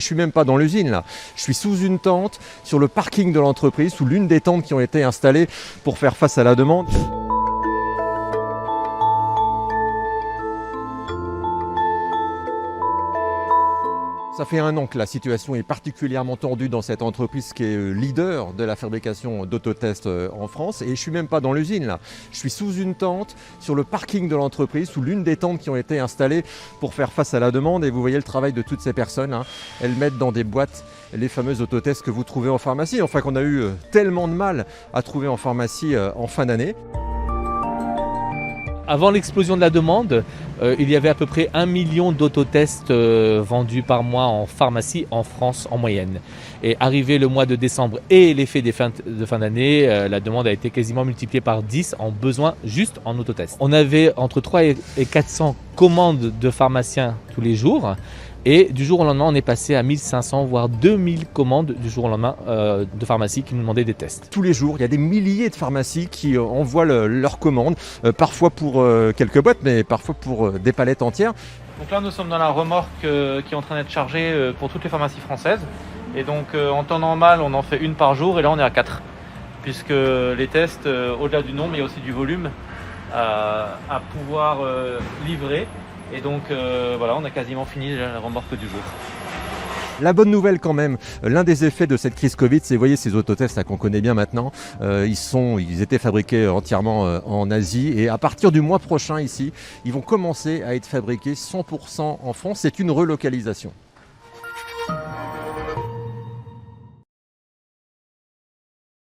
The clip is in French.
Je suis même pas dans l'usine là, je suis sous une tente sur le parking de l'entreprise, sous l'une des tentes qui ont été installées pour faire face à la demande. Ça fait 1 an que la situation est particulièrement tendue dans cette entreprise qui est leader de la fabrication d'autotests en France. Et je suis même pas dans l'usine là, je suis sous une tente sur le parking de l'entreprise, sous l'une des tentes qui ont été installées pour faire face à la demande. Et vous voyez le travail de toutes ces personnes, hein. Elles mettent dans des boîtes les fameux autotests que vous trouvez en pharmacie, enfin qu'on a eu tellement de mal à trouver en pharmacie en fin d'année. Avant l'explosion de la demande, il y avait à peu près 1 million d'autotests vendus par mois en pharmacie en France en moyenne. Et arrivé le mois de décembre et l'effet de fin d'année, la demande a été quasiment multipliée par 10 en besoin juste en autotests. On avait entre 300 et 400 commandes de pharmaciens tous les jours. Et du jour au lendemain, on est passé à 1500 voire 2000 commandes du jour au lendemain de pharmacies qui nous demandaient des tests. Tous les jours, il y a des milliers de pharmacies qui envoient leurs commandes, parfois pour quelques boîtes, mais parfois pour des palettes entières. Donc là, nous sommes dans la remorque qui est en train d'être chargée pour toutes les pharmacies françaises. Et donc, en temps normal, on en fait 1 par jour et là, on est à 4. Puisque les tests, au-delà du nombre, il y a aussi du volume à pouvoir livrer. Et donc voilà, on a quasiment fini la remorque du jour. La bonne nouvelle quand même, l'un des effets de cette crise Covid, c'est, vous voyez, ces autotests là qu'on connaît bien maintenant, ils étaient fabriqués entièrement en Asie et à partir du mois prochain ici, ils vont commencer à être fabriqués 100% en France. C'est une relocalisation.